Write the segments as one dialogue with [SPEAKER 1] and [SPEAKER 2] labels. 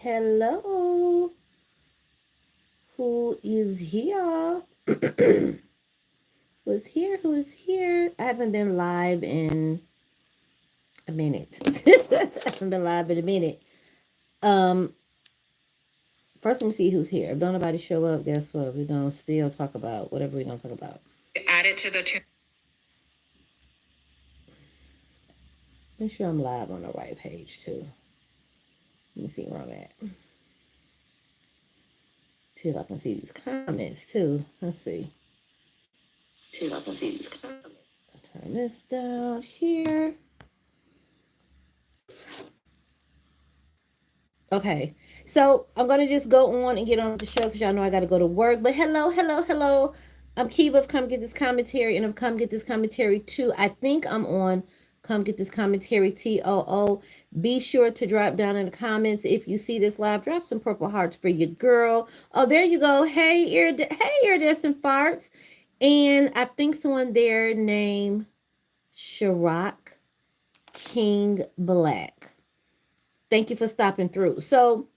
[SPEAKER 1] Hello. Who is here? Who's here? Who is here? I haven't been live in a minute. I haven't been live in a minute. Um, First let me see who's here. If don't nobody show up, guess what? We're gonna still talk about whatever we're gonna talk about.
[SPEAKER 2] Add it to the
[SPEAKER 1] Make sure I'm live on the right page too. Let me see where I'm at. See if I can see these comments too. Let's see. See if I can see these comments. I'll turn this down here. Okay, so I'm gonna just go on and get on with the show because y'all know I gotta go to work. But hello. I'm Kiva of Come Get This Commentary, and of Come Get This Commentary 2. I think I'm on Come Get This Commentary TOO. Be sure to drop down in the comments if you see this live. Drop some purple hearts for your girl. Oh, there you go. Hey, iridescent farts. And I think someone there named Sharak King Black. Thank you for stopping through. So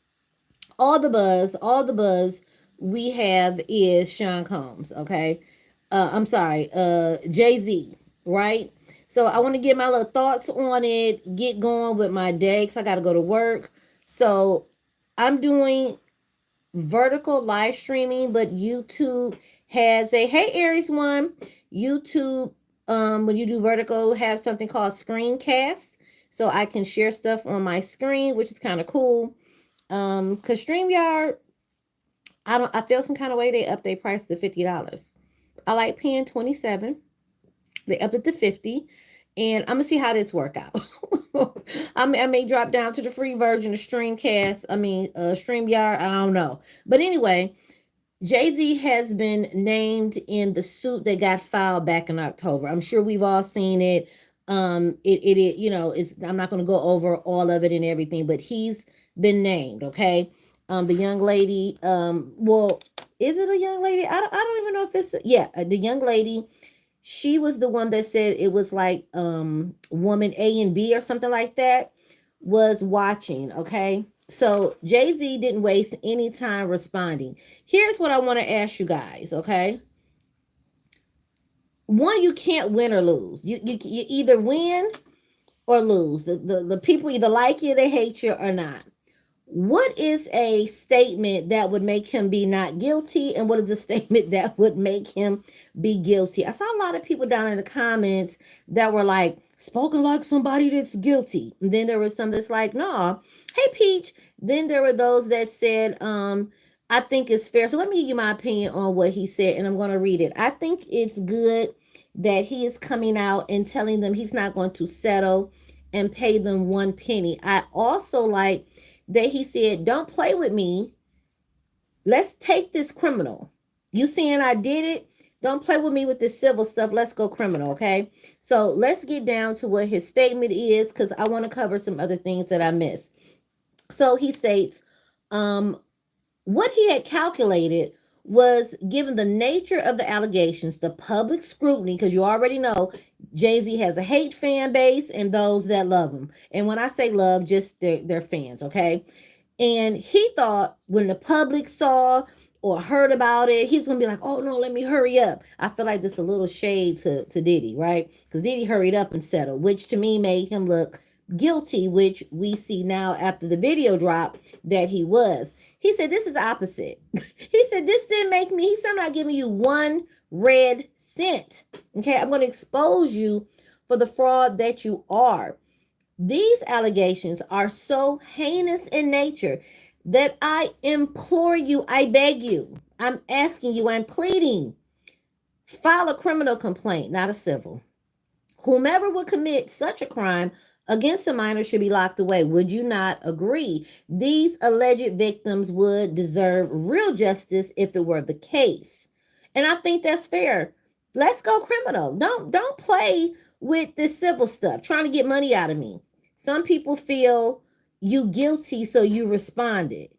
[SPEAKER 1] all the buzz we have is Sean Combs, okay? I'm sorry, Jay-Z, right? So I want to get my little thoughts on it, get going with my day, because I got to go to work. So I'm doing vertical live streaming, but YouTube has a, hey Aries one, YouTube, when you do vertical, have something called screencast. So I can share stuff on my screen, which is kind of cool. Cause StreamYard, I feel some kind of way they up their price to $50. I like paying 27. They up it to 50. And I'm gonna see how this work out. I may drop down to the free version of StreamYard. I don't know. But anyway, Jay-Z has been named in the suit that got filed back in October. I'm sure we've all seen it. I'm not going to go over all of it and everything, but he's been named. Okay. The young lady, well, is it a young lady? I don't even know if it's, the young lady, she was the one that said it was like, woman A and B or something like that was watching. Okay. So Jay-Z didn't waste any time responding. Here's what I want to ask you guys, okay? One, you can't win or lose. You either win or lose. The people either like you, they hate you, or not. What is a statement that would make him be not guilty, and what is a statement that would make him be guilty? I saw a lot of people down in the comments that were like, spoken like somebody that's guilty. And then there was some that's like, nah, hey Peach. Then there were those that said, I think it's fair. So let me give you my opinion on what he said, and I'm going to read it. I think it's good that he is coming out and telling them he's not going to settle and pay them one penny. I also like that he said, don't play with me. Let's take this criminal. You saying I did it? Don't play with me with this civil stuff. Let's go criminal, okay? So let's get down to what his statement is, because I want to cover some other things that I missed. So he states, what he had calculated was, given the nature of the allegations, the public scrutiny, because you already know Jay-Z has a hate fan base and those that love him. And when I say love, just their fans, okay? And he thought when the public saw or heard about it, he was going to be like, oh, no, let me hurry up. I feel like just a little shade to Diddy, right? Because Diddy hurried up and settled, which to me made him look guilty, which we see now after the video drop that he was. He said, this is the opposite. He said, this didn't make me, he said, I'm not giving you one red cent. Okay, I'm going to expose you for the fraud that you are. These allegations are so heinous in nature that I implore you, I beg you, I'm asking you, I'm pleading, file a criminal complaint, not a civil. Whomever would commit such a crime against a minor should be locked away. Would you not agree? These alleged victims would deserve real justice if it were the case. And I think that's fair. Let's go criminal. Don't play with this civil stuff, trying to get money out of me. Some people feel you guilty, so you responded.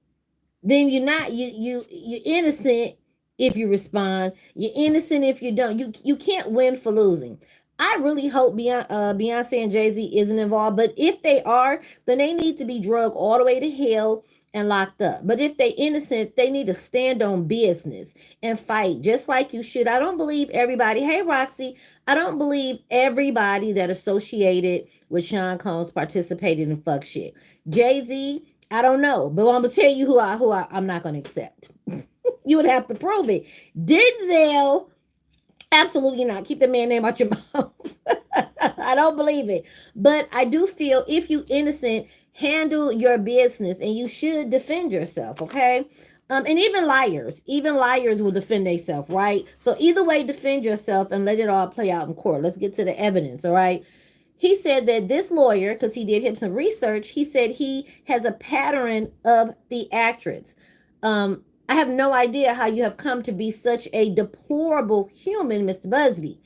[SPEAKER 1] Then you're not, you're innocent if you respond. You're innocent if you don't. You can't win for losing. I really hope Beyonce and Jay-Z isn't involved, but if they are, then they need to be drugged all the way to hell and locked up. But if they innocent, they need to stand on business and fight just like you should. I don't believe everybody, hey Roxy, I don't believe everybody that associated with Sean Combs participated in fuck shit. Jay-Z, I don't know, but I'm gonna tell you I'm not gonna accept. You would have to prove it. Denzel, absolutely not. Keep the man name out your mouth. I don't believe it. But I do feel if you innocent, handle your business and you should defend yourself, okay? And even liars will defend themselves, right? So either way, defend yourself and let it all play out in court. Let's get to the evidence, all right? He said that this lawyer, because he did him some research, he said he has a pattern of theatrics. I have no idea how you have come to be such a deplorable human, Mr. Busby.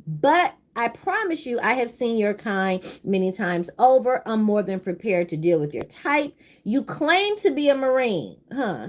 [SPEAKER 1] But I promise you, I have seen your kind many times over. I'm more than prepared to deal with your type. You claim to be a Marine, huh?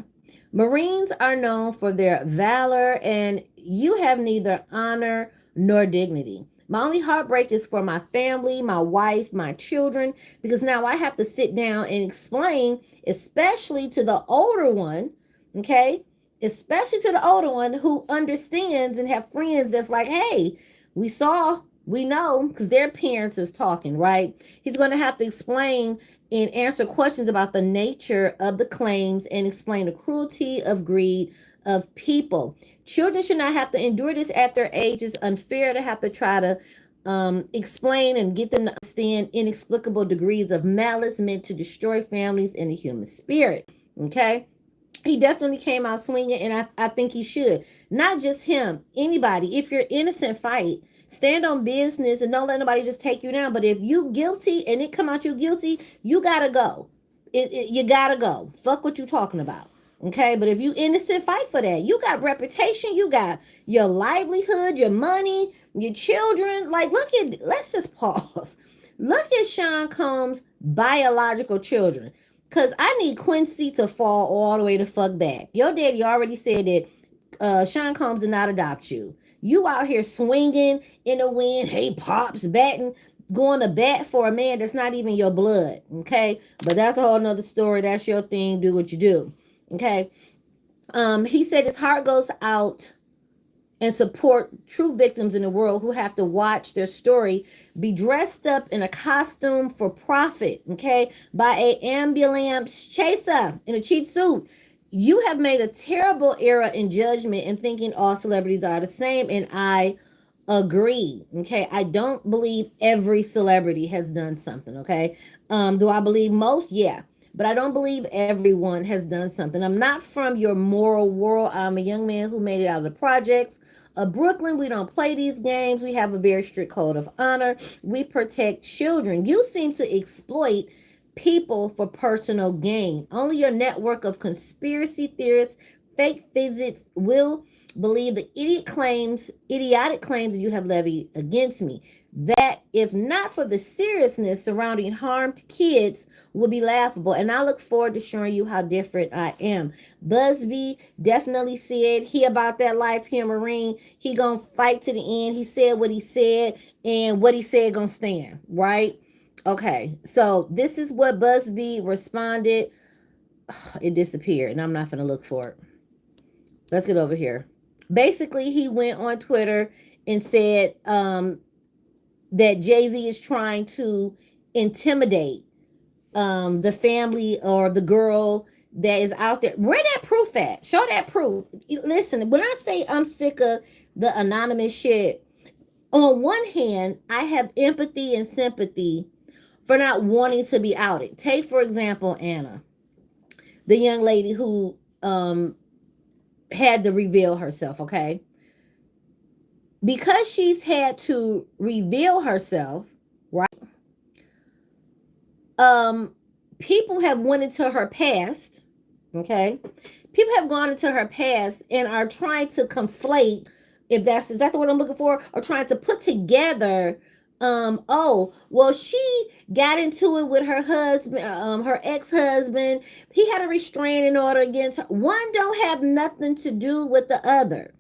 [SPEAKER 1] Marines are known for their valor, and you have neither honor nor dignity. My only heartbreak is for my family, my wife, my children, because now I have to sit down and explain, especially to the older one, okay? Especially to the older one who understands and have friends that's like, hey, we know, because their parents is talking, right? He's going to have to explain and answer questions about the nature of the claims and explain the cruelty of greed of people. Children should not have to endure this at their age. It's unfair to have to try to explain and get them to understand inexplicable degrees of malice meant to destroy families and the human spirit. Okay? He definitely came out swinging, and I think he should. Not just him, anybody. If you're innocent, fight. Stand on business and don't let nobody just take you down. But if you guilty and it come out you guilty, you gotta go. You gotta go. Fuck what you talking about. Okay, but if you innocent, fight for that. You got reputation, you got your livelihood, your money, your children. Like, let's just pause. Look at Sean Combs' biological children. Because I need Quincy to fall all the way the fuck back. Your daddy already said that Sean Combs did not adopt you. You out here swinging in the wind, hey, pops, batting, going to bat for a man that's not even your blood, okay? But that's a whole nother story. That's your thing. Do what you do, okay? He said his heart goes out and support true victims in the world who have to watch their story be dressed up in a costume for profit, okay, by a ambulance chaser in a cheap suit. You have made a terrible error in judgment and thinking all celebrities are the same, and I agree, okay? I don't believe every celebrity has done something, okay? Do I believe most? Yeah. But I don't believe everyone has done something. I'm not from your moral world. I'm a young man who made it out of the projects of Brooklyn. We don't play these games. We have a very strict code of honor. We protect children. You seem to exploit people for personal gain. Only your network of conspiracy theorists, fake physics will believe the idiotic claims you have levied against me. That, if not for the seriousness surrounding harm to kids, would be laughable. And I look forward to showing you how different I am. Busby definitely said he about that life here, Marine. He gonna fight to the end. He said what he said, and what he said gonna stand, right? Okay, so this is what Busby responded. It disappeared, and I'm not gonna look for it. Let's get over here. Basically, he went on Twitter and said that Jay-Z is trying to intimidate the family or the girl that is out there. Where that proof at? Show that proof. Listen, when I say I'm sick of the anonymous shit, on one hand, I have empathy and sympathy for not wanting to be outed. Take, for example, Anna, the young lady who had to reveal herself, okay? Because she's had to reveal herself, right? People have went into her past, okay? People have gone into her past and are trying to conflate, if that's exactly what I'm looking for, or trying to put together, oh, well, she got into it with her husband, her ex-husband. He had a restraining order against her. One don't have nothing to do with the other.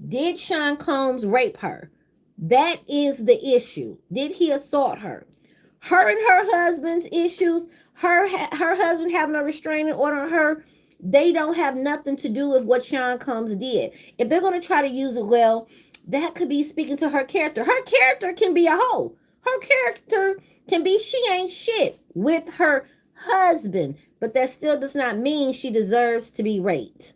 [SPEAKER 1] Did Sean Combs rape her? That is the issue. Did he assault her? Her and her husband's issues, her husband having a restraining order on her, they don't have nothing to do with what Sean Combs did. If they're going to try to use it, well, that could be speaking to her character. Her character can be a hoe. Her character can be she ain't shit with her husband, but that still does not mean she deserves to be raped.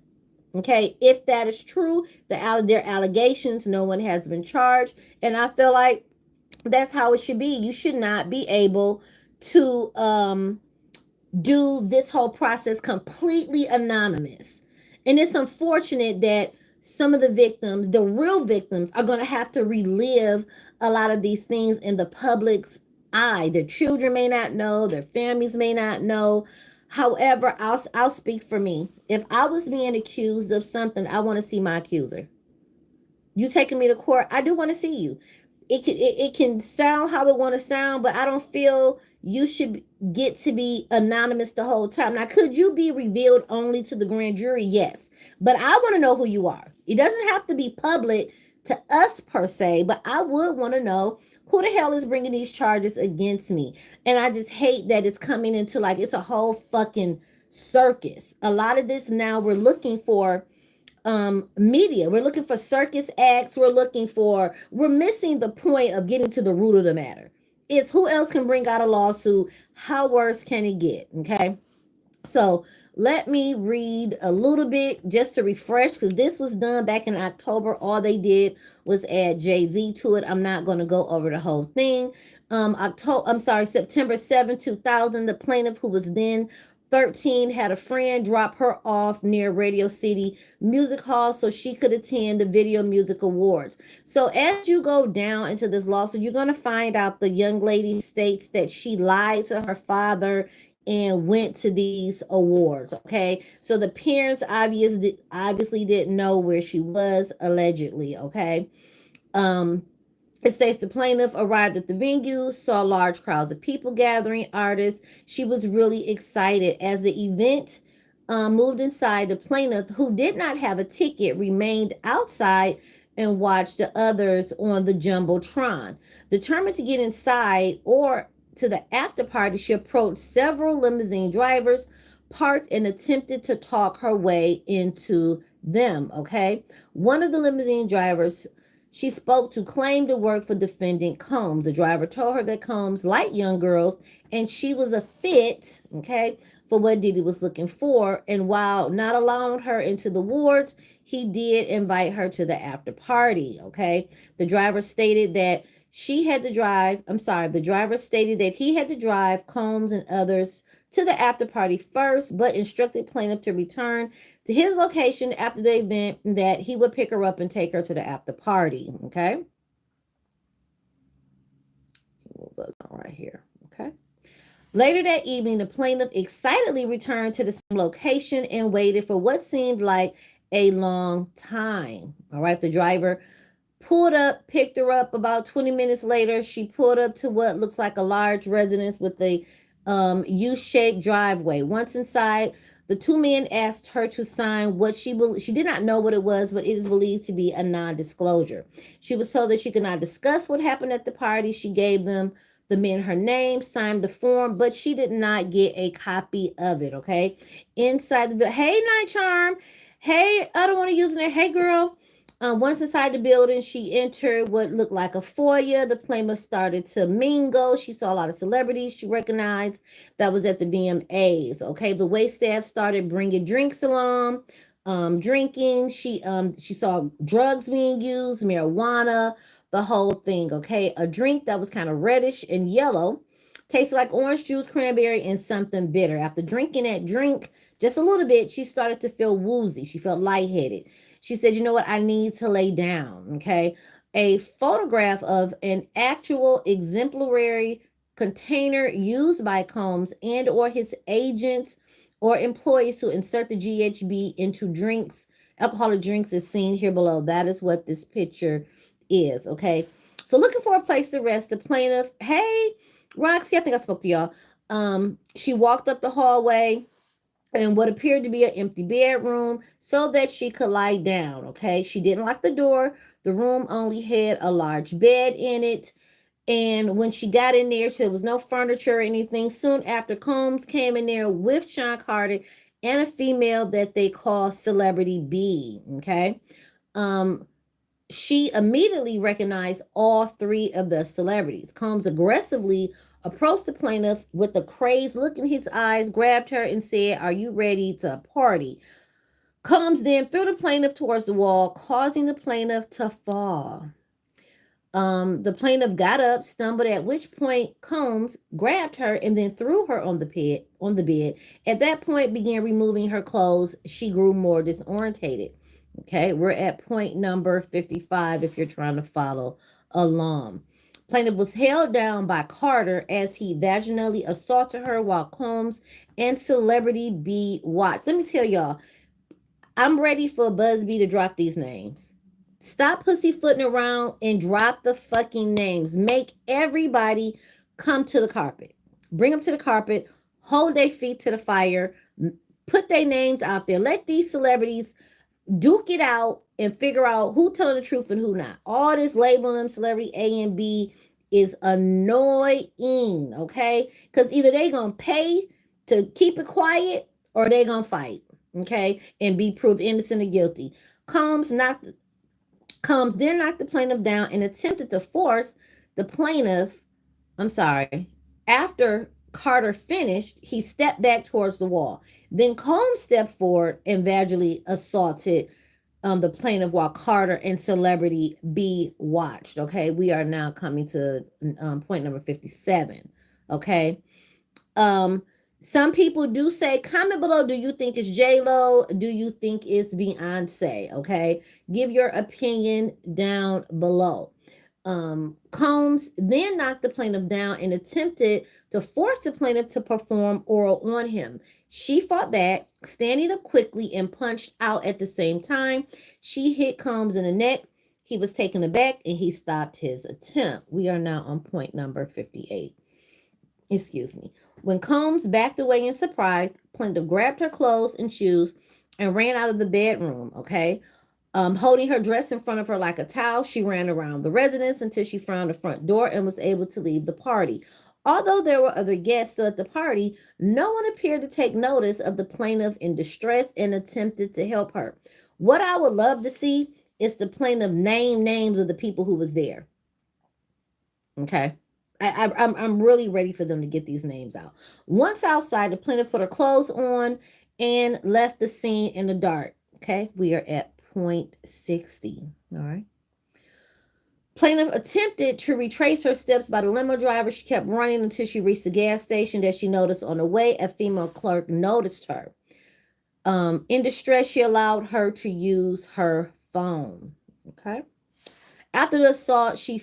[SPEAKER 1] Okay, if that is true, their allegations, no one has been charged, and I feel like that's how it should be. You should not be able to do this whole process completely anonymous. And it's unfortunate that some of the victims, the real victims, are going to have to relive a lot of these things in the public's eye. Their children may not know, their families may not know. However, I'll speak for me. If I was being accused of something, I want to see my accuser. You taking me to court, I do want to see you. It can sound how it want to sound, but I don't feel you should get to be anonymous the whole time. Now, could you be revealed only to the grand jury? Yes, but I want to know who you are. It doesn't have to be public to us per se, but I would want to know who the hell is bringing these charges against me. And I just hate that it's coming into like it's a whole fucking circus. A lot of this now we're looking for media. We're looking for circus acts. We're missing the point of getting to the root of the matter. It's who else can bring out a lawsuit? How worse can it get? Okay. So let me read a little bit just to refresh, because this was done back in October. All they did was add Jay-Z to it. I'm not going to go over the whole thing. September 7, 2000, the plaintiff, who was then 13, had a friend drop her off near Radio City Music Hall so she could attend the Video Music Awards. So as you go down into this lawsuit, you're going to find out the young lady states that she lied to her father and went to these awards. Okay, so the parents obviously didn't know where she was, allegedly. Okay. It states the plaintiff arrived at the venue, saw large crowds of people gathering, artists. She was really excited. As the event moved inside, the plaintiff, who did not have a ticket, remained outside and watched the others on the Jumbotron. Determined to get inside or to the after party, she approached several limousine drivers, parked, and attempted to talk her way into them. Okay. One of the limousine drivers she spoke to claimed to work for defendant Combs. The driver told her that Combs liked young girls and she was a fit, okay, for what Diddy was looking for. And while not allowing her into the wards, he did invite her to the after party, okay. The driver stated that the driver stated that he had to drive Combs and others to the after party first, but instructed plaintiff to return to his location after the event, that he would pick her up and take her to the after party. Okay. Right here. Okay. Later that evening, the plaintiff excitedly returned to the same location and waited for what seemed like a long time. All right. The driver pulled up, picked her up. About 20 minutes later, she pulled up to what looks like a large residence with a U-shaped driveway. Once inside, the two men asked her to sign what she did not know what it was, but it is believed to be a non-disclosure. She was told that she could not discuss what happened at the party. She gave the men her name, signed the form, but she did not get a copy of it. Okay. Inside the hey, Night Charm. Hey, I don't want to use it. Hey, girl. Once inside the building, she entered what looked like a foyer. The plaintiff started to mingle. She saw a lot of celebrities she recognized that was at the VMAs. Okay, the wait staff started bringing drinks along, drinking. She saw drugs being used, marijuana, the whole thing. Okay, a drink that was kind of reddish and yellow, tasted like orange juice, cranberry, and something bitter. After drinking that drink just a little bit, she started to feel woozy. She felt lightheaded. She said, you know what? I need to lay down. Okay. A photograph of an actual exemplary container used by Combs and or his agents or employees to insert the GHB into alcoholic drinks, is seen here below. That is what this picture is. Okay. So looking for a place to rest, the plaintiff, hey, Roxy, I think I spoke to y'all. She walked up the hallway. in what appeared to be an empty bedroom so that she could lie down. Okay. She didn't lock the door. The room only had a large bed in it. And when she got in there was no furniture or anything. Soon after, Combs came in there with Sean Carter and a female that they call Celebrity B. Okay. Um, she immediately recognized all three of the celebrities. Combs aggressively approached the plaintiff with a crazed look in his eyes, grabbed her, and said, "Are you ready to party?" Combs then threw the plaintiff towards the wall, causing the plaintiff to fall. The plaintiff got up, stumbled, at which point Combs grabbed her and then threw her on the bed. At that point, began removing her clothes. She grew more disorientated. Okay, we're at point number 55 if you're trying to follow along. Plaintiff was held down by Carter as he vaginally assaulted her while Combs and Celebrity B watched. Let me tell y'all, I'm ready for Busby to drop these names. Stop pussyfooting around and drop the fucking names. Make everybody come to the carpet. Bring them to the carpet. Hold their feet to the fire. Put their names out there. Let these celebrities duke it out and figure out who telling the truth and who not. All this labeling them celebrity A and B is annoying, okay? Because either they gonna pay to keep it quiet or they gonna fight, okay, and be proved innocent or guilty. Combs then knocked the plaintiff down and attempted to force the plaintiff. I'm sorry. After Carter finished, he stepped back towards the wall. Then Combs stepped forward and vaginally assaulted the plaintiff while Carter and Celebrity B watched. Okay, we are now coming to point number 57. Okay. Some people do say, comment below, do you think it's J-Lo? Do you think it's Beyonce? Okay, give your opinion down below. Combs then knocked the plaintiff down and attempted to force the plaintiff to perform oral on him. She fought back, standing up quickly and punched out at the same time. She hit Combs in the neck. He was taken aback and he stopped his attempt. We are now on point number 58. Excuse me. When Combs backed away in surprise, plaintiff grabbed her clothes and shoes and ran out of the bedroom, okay? Holding her dress in front of her like a towel, she ran around the residence until she found the front door and was able to leave the party. Although there were other guests still at the party, no one appeared to take notice of the plaintiff in distress and attempted to help her. What I would love to see is the plaintiff name names of the people who was there. Okay. I'm really ready for them to get these names out. Once outside, the plaintiff put her clothes on and left the scene in the dark. Okay, we are at point 60. All right. Plaintiff attempted to retrace her steps by the limo driver. She kept running until she reached the gas station that she noticed on the way. A female clerk noticed her. In distress, she allowed her to use her phone. Okay. After the assault, she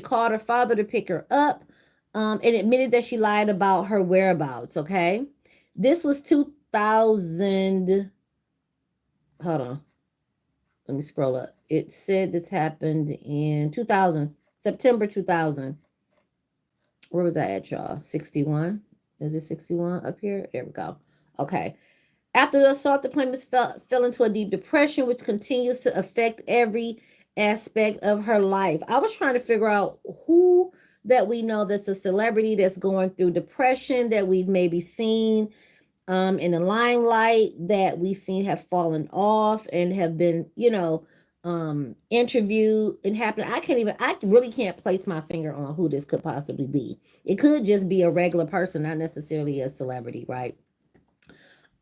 [SPEAKER 1] called her father to pick her up and admitted that she lied about her whereabouts, okay? This was 2000. Hold on. Let me scroll up. It said this happened in 2000, September 2000. Where was I at, y'all? 61? Is it 61 up here? There we go. Okay. After the assault, the plaintiff fell into a deep depression, which continues to affect every aspect of her life. I was trying to figure out who that we know that's a celebrity that's going through depression that we've maybe seen in the limelight, that we've seen have fallen off and have been, interviewed and happened. I really can't place my finger on who this could possibly be. It could just be a regular person, not necessarily a celebrity, right?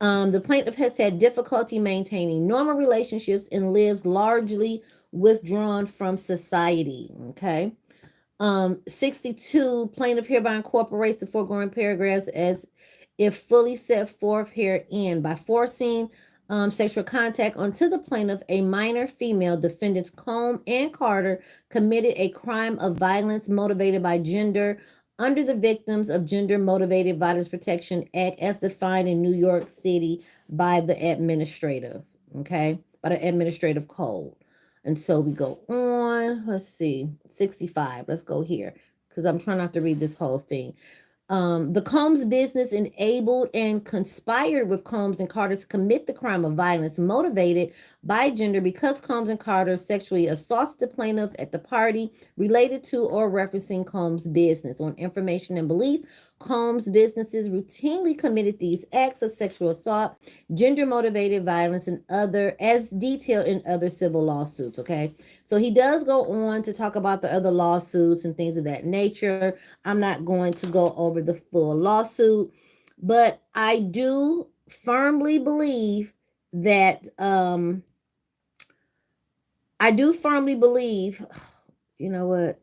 [SPEAKER 1] The plaintiff has had difficulty maintaining normal relationships and lives largely withdrawn from society. Okay. 62, plaintiff hereby incorporates the foregoing paragraphs as if fully set forth herein. By forcing sexual contact onto the plaintiff, a minor female, defendants Combs and Carter committed a crime of violence motivated by gender under the Victims of Gender Motivated Violence Protection Act as defined in New York City by the administrative code. And so we go on, let's see, 65. Let's go here because I'm trying not to read this whole thing. The Combs business enabled and conspired with Combs and Carter to commit the crime of violence motivated by gender because Combs and Carter sexually assaulted the plaintiff at the party related to or referencing Combs' business. On information and belief, Combs businesses routinely committed these acts of sexual assault, gender motivated violence, and other, as detailed in other civil lawsuits. Okay, so he does go on to talk about the other lawsuits and things of that nature. I'm not going to go over the full lawsuit, but I do firmly believe that I do firmly believe, you know what?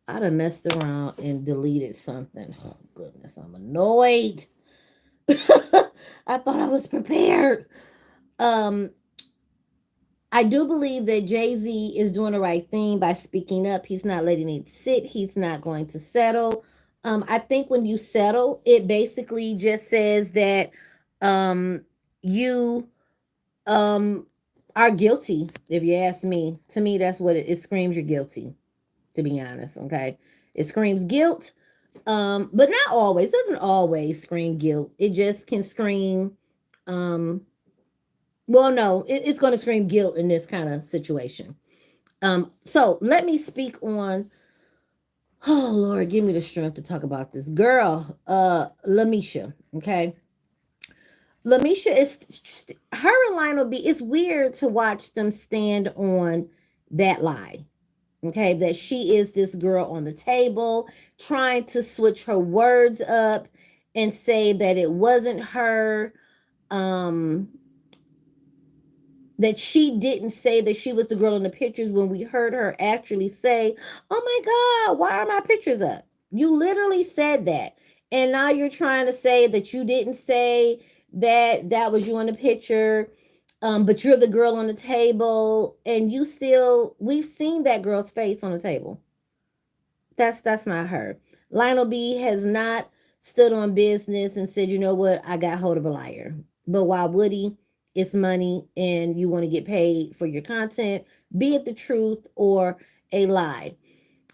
[SPEAKER 1] I done messed around and deleted something. Oh goodness, I'm annoyed. I thought I was prepared. Um, I do believe that Jay-Z is doing the right thing by speaking up. He's not letting it sit. He's not going to settle. I think when you settle, it basically just says that you um, are guilty, if you ask me. To me, that's what it screams, you're guilty, to be honest. Okay. It screams guilt. But not always. It doesn't always scream guilt. It just can scream um well, no, it's going to scream guilt in this kind of situation. So let me speak on. Oh Lord, give me the strength to talk about this girl, Lamisha. Okay, Lamisha is her and Lionel B. It's weird to watch them stand on that lie. Okay, that she is this girl on the table trying to switch her words up and say that it wasn't her. Um, that she didn't say that she was the girl in the pictures when we heard her actually say, "Oh my God, why are my pictures up?" You literally said that. And now you're trying to say that you didn't say that that was you in the picture, but you're the girl on the table. And you still, we've seen that girl's face on the table. That's not her. Lionel B has not stood on business and said, you know what, I got hold of a liar. But why would he? It's money and you want to get paid for your content, be it the truth or a lie.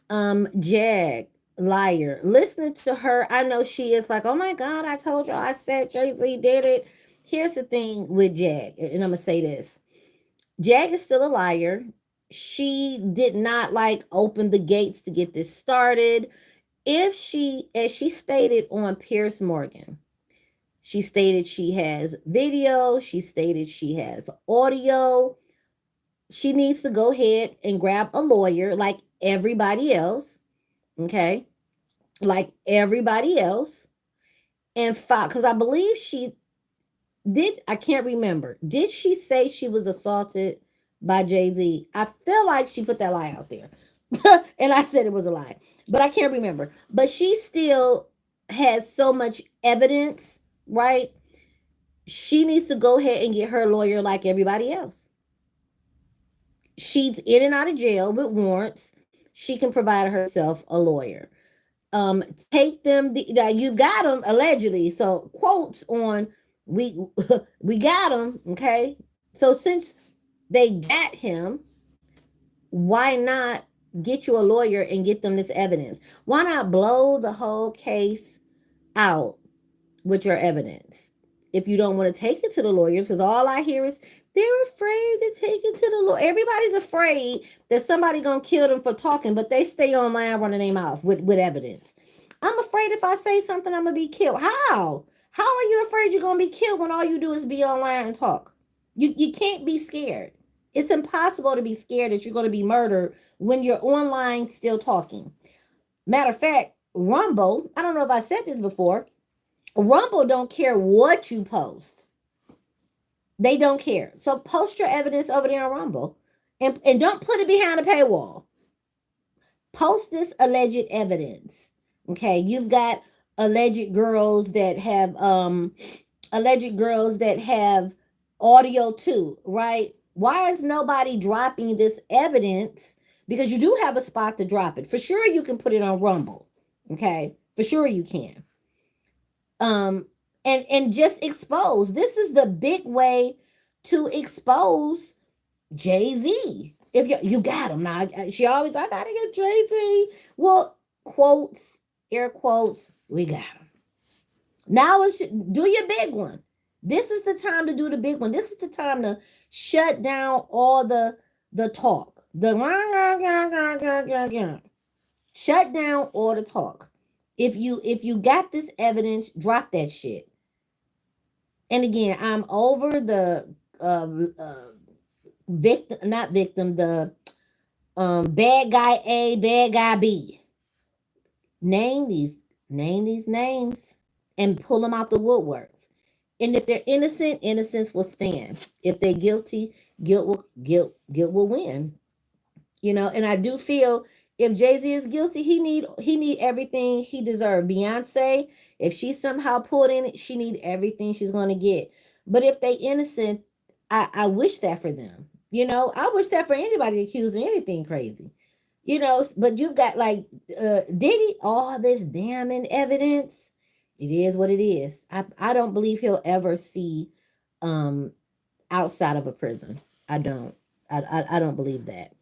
[SPEAKER 1] Jag, liar. Listening to her, I know she is like, oh my God, I told y'all, I said Jay-Z did it. Here's the thing with Jag, and I'm gonna say this. Jag is still a liar. She did not like open the gates to get this started. If she, as she stated on Pierce Morgan, she stated she has video, she stated she has audio. She needs to go ahead and grab a lawyer like everybody else, okay? Like everybody else, and file, because I believe she did, I can't remember. Did she say she was assaulted by Jay-Z? I feel like she put that lie out there. And I said it was a lie. But I can't remember. But she still has so much evidence, right? She needs to go ahead and get her lawyer like everybody else. She's in and out of jail with warrants. She can provide herself a lawyer. Take them, now you got them allegedly. So quotes on we we got him, okay? So since they got him, why not get you a lawyer and get them this evidence? Why not blow the whole case out with your evidence if you don't want to take it to the lawyers? Because all I hear is they're afraid to take it to the lawyer. Everybody's afraid that somebody gonna kill them for talking, but they stay online running their mouth with evidence. I'm afraid if I say something, I'm gonna be killed. How? How are you afraid you're gonna be killed when all you do is be online and talk? You can't be scared. It's impossible to be scared that you're gonna be murdered when you're online still talking. Matter of fact, Rumble, I don't know if I said this before, Rumble don't care what you post. They don't care. So post your evidence over there on Rumble and don't put it behind a paywall. Post this alleged evidence. Okay, you've got alleged girls that have audio too, right? Why is nobody dropping this evidence? Because you do have a spot to drop it. For sure you can put it on Rumble. Okay? For sure you can. And just expose. This is the big way to expose Jay-Z. If you got him now, she always, I gotta get Jay-Z. Well, quotes air quotes, we got them. Now it's do your big one. This is the time to do the big one. This is the time to shut down all the talk. Shut down all the talk. If you got this evidence, drop that shit. And again, I'm over the victim, not victim, the bad guy A, bad guy B. Name these names and pull them out the woodworks. And if they're innocent, innocence will stand. If they're guilty, guilt will win. You know, and I do feel if Jay-Z is guilty, he need everything he deserved. Beyonce, if she somehow pulled in it, she need everything she's gonna get. But if they innocent, I wish that for them. You know, I wish that for anybody accused of anything crazy. You know, but you've got like Diddy, all this damning evidence. It is what it is. I don't believe he'll ever see outside of a prison. I don't. I don't believe that.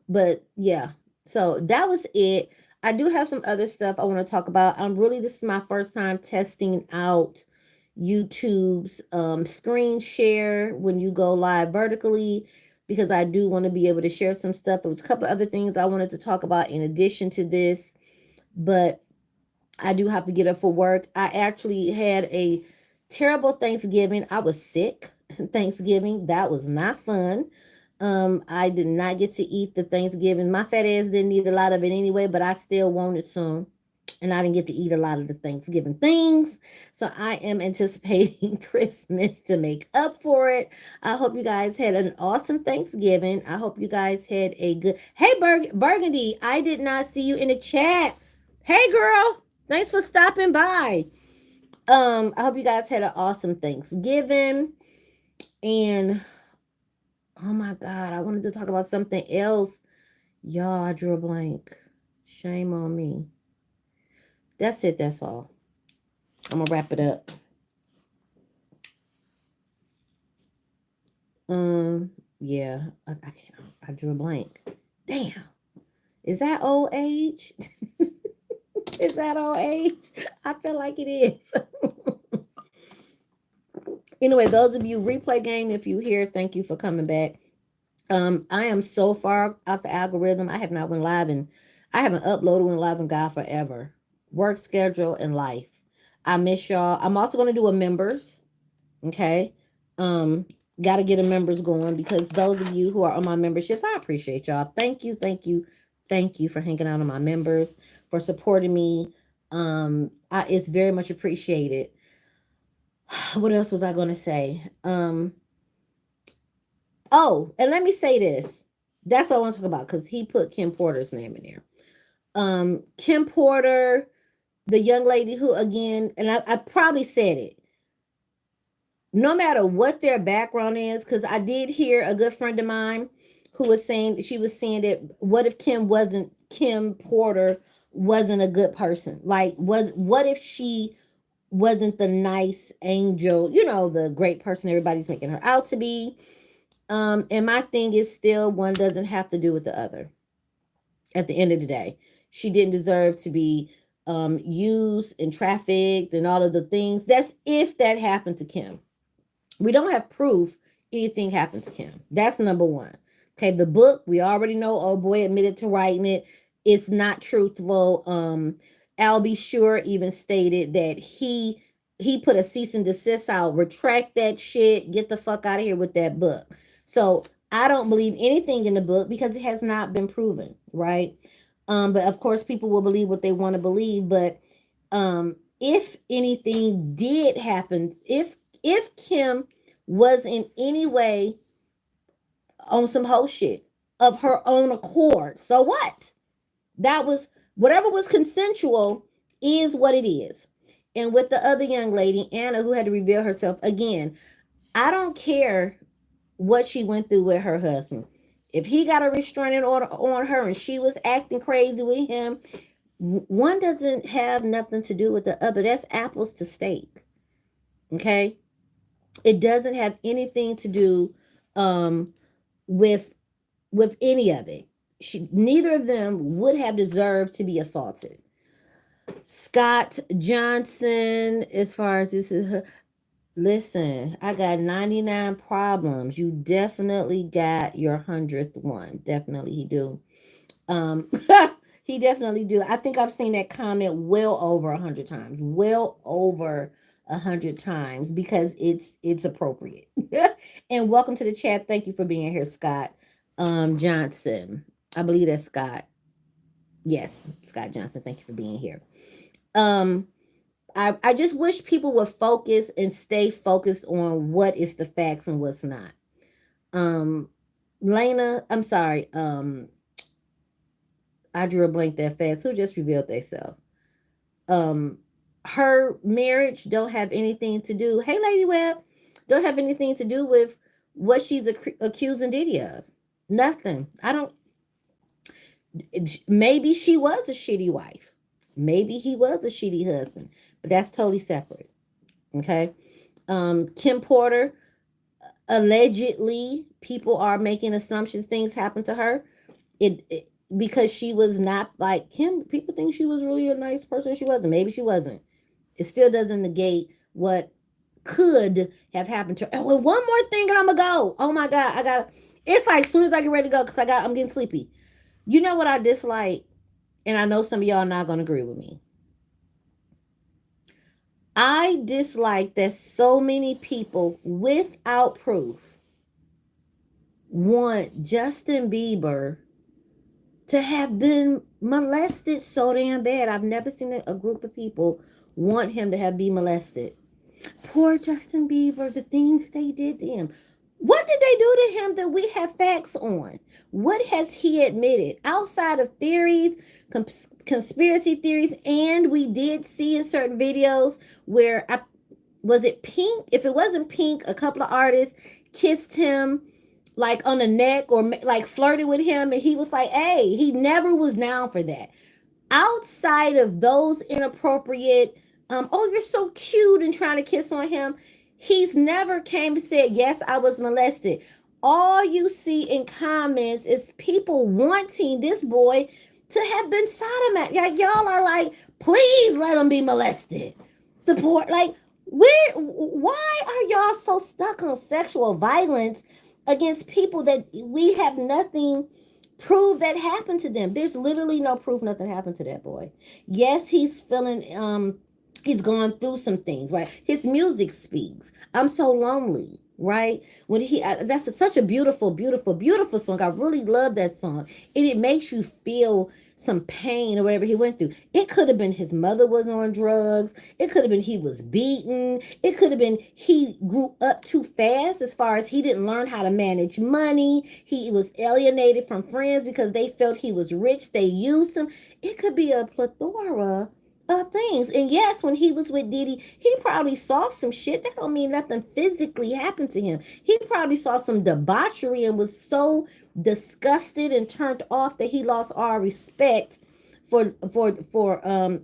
[SPEAKER 1] But yeah, so that was it. I do have some other stuff I want to talk about. This is my first time testing out YouTube's screen share when you go live vertically, because I do want to be able to share some stuff. There was a couple other things I wanted to talk about in addition to this, but I do have to get up for work. I actually had a terrible Thanksgiving. I was sick Thanksgiving. That was not fun. I did not get to eat the Thanksgiving. My fat ass didn't eat a lot of it anyway, but I still wanted some. And I didn't get to eat a lot of the Thanksgiving things. So I am anticipating Christmas to make up for it. I hope you guys had an awesome Thanksgiving. I hope you guys had a good... Hey, Burgundy, I did not see you in the chat. Hey, girl. Thanks for stopping by. I hope you guys had an awesome Thanksgiving. And... oh my God, I wanted to talk about something else. Y'all, I drew a blank. Shame on me. That's it, that's all. I'm gonna wrap it up. Yeah, I drew a blank. Damn. Is that old age? Is that old age? I feel like it is. Anyway, those of you replay game, if you here, thank you for coming back. I am so far out the algorithm. I have not went live and I haven't uploaded went live in God forever. Work schedule and life. I miss y'all. I'm also going to do a members. Okay. Got to get a members going, because those of you who are on my memberships, I appreciate y'all. Thank you for hanging out on my members, for supporting me. It's very much appreciated. What else was I going to say? Oh, and let me say this. That's what I want to talk about, because he put Kim Porter's name in there. Kim Porter, the young lady who, again, and I probably said it, no matter what their background is, because I did hear a good friend of mine who was saying, she was saying that what if Kim Porter wasn't a good person? Like, what if she wasn't the nice angel, you know, the great person everybody's making her out to be? And my thing is still, one doesn't have to do with the other. At the end of the day, she didn't deserve to be used and trafficked and all of the things. That's if that happened to Kim. We don't have proof anything happened to Kim. That's number one. Okay, the book, we already know, oh boy admitted to writing it. It's not truthful. Al B. Sure even stated that he put a cease and desist out. Retract that shit. Get the fuck out of here with that book. So I don't believe anything in the book because it has not been proven, right? But of course, people will believe what they want to believe. But if anything did happen, if Kim was in any way on some whole shit of her own accord, so what? That was, whatever was consensual is what it is. And with the other young lady, Anna, who had to reveal herself again, I don't care what she went through with her husband. If he got a restraining order on her and she was acting crazy with him, one doesn't have nothing to do with the other. That's apples to steak. Okay? It doesn't have anything to do with any of it. Neither of them would have deserved to be assaulted. Scott Johnson, as far as this is her, listen, I got 99 problems. You definitely got your 100th one. Definitely he do. Um he definitely do. I think I've seen that comment well over 100 times. Well over 100 times because it's appropriate. And welcome to the chat. Thank you for being here, Scott Johnson. I believe that's Scott. Yes, Scott Johnson. Thank you for being here. Um I just wish people would focus and stay focused on what is the facts and what's not. Um Lena, I'm sorry, I drew a blank that fast. Who just revealed themselves? Um her marriage don't have anything to do. Hey Lady Web, don't have anything to do with what she's accusing Diddy of. Nothing. I don't. Maybe she was a shitty wife. Maybe he was a shitty husband, but that's totally separate. Okay. Kim Porter, allegedly, people are making assumptions things happened to her. It because she was not like Kim. People think she was really a nice person. She wasn't. Maybe she wasn't. It still doesn't negate what could have happened to her. And one more thing, and I'm gonna go. Oh my god, I got. It's like as soon as I get ready to go, because I'm getting sleepy. You know what I dislike, and I know some of y'all are not gonna agree with me. I dislike that so many people without proof want Justin Bieber to have been molested so damn bad. I've never seen a group of people want him to have been molested. Poor Justin Bieber, the things they did to him. What did they do to him that we have facts on? What has he admitted outside of theories, conspiracy theories? And we did see in certain videos where was it Pink? If it wasn't Pink, a couple of artists kissed him like on the neck or like flirted with him, and he was like, "Hey," he never was down for that. Outside of those inappropriate, oh, you're so cute and trying to kiss on him, he's never came and said, yes, I was molested. All you see in comments is people wanting this boy to have been sodomized. Like y'all are like, please let him be molested. The poor, like, why are y'all so stuck on sexual violence against people that we have nothing prove that happened to them? There's literally no proof nothing happened to that boy. Yes, he's feeling he's gone through some things, right? His music speaks. I'm so lonely, right? When that's such a beautiful, beautiful, beautiful song. I really love that song. And it makes you feel some pain or whatever he went through. It could have been his mother was on drugs. It could have been he was beaten. It could have been he grew up too fast as far as he didn't learn how to manage money. He was alienated from friends because they felt he was rich. They used him. It could be a plethora of things. And yes, when he was with Diddy, he probably saw some shit. That don't mean nothing physically happened to him. He probably saw some debauchery and was so disgusted and turned off that he lost all respect for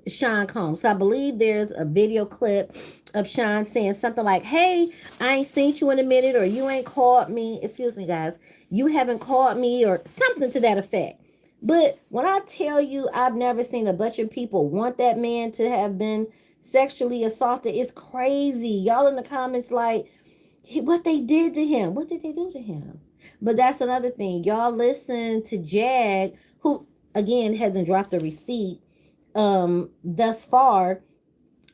[SPEAKER 1] Sean Combs. So I believe there's a video clip of Sean saying something like, "Hey, I ain't seen you in a minute," or "You ain't called me." Excuse me, guys. "You haven't called me," or something to that effect. But when I tell you I've never seen a bunch of people want that man to have been sexually assaulted, it's crazy. Y'all in the comments like, what they did to him. What did they do to him? But that's another thing. Y'all listen to Jag, who again hasn't dropped a receipt thus far,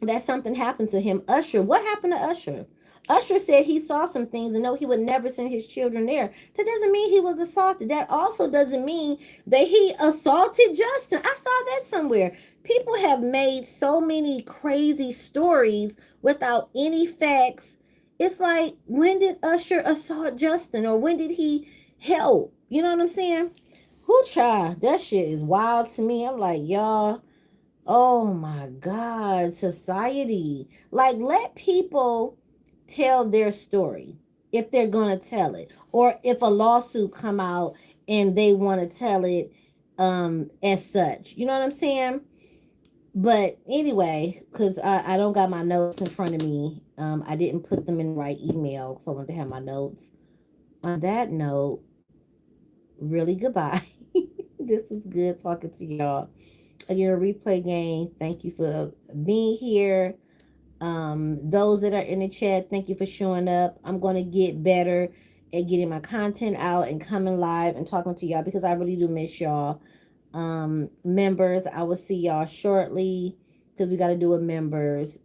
[SPEAKER 1] that something happened to him. Usher, what happened to Usher? Usher said he saw some things and no, he would never send his children there. That doesn't mean he was assaulted. That also doesn't mean that he assaulted Justin. I saw that somewhere. People have made so many crazy stories without any facts. It's like, when did Usher assault Justin, or when did he help? You know what I'm saying? Who child? That shit is wild to me. I'm like, y'all, oh my God, society. Like, let people tell their story if they're going to tell it. Or if a lawsuit come out and they want to tell it as such. You know what I'm saying? But anyway, because I don't got my notes in front of me. I didn't put them in the right email, so I wanted to have my notes. On that note, really goodbye. This was good talking to y'all. Again, replay game. Thank you for being here. Those that are in the chat, thank you for showing up. I'm going to get better at getting my content out and coming live and talking to y'all because I really do miss y'all. Members, I will see y'all shortly because we got to do a members.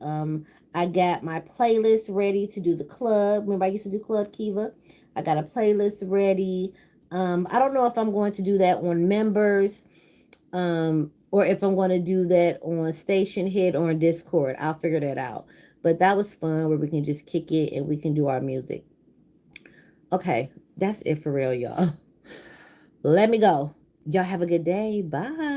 [SPEAKER 1] I got my playlist ready to do the club. Remember I used to do Club Kiva? I got a playlist ready. I don't know if I'm going to do that on members, or if I'm going to do that on Station Hit or on Discord. I'll figure that out. But that was fun where we can just kick it and we can do our music. Okay, that's it for real, y'all. Let me go. Y'all have a good day. Bye.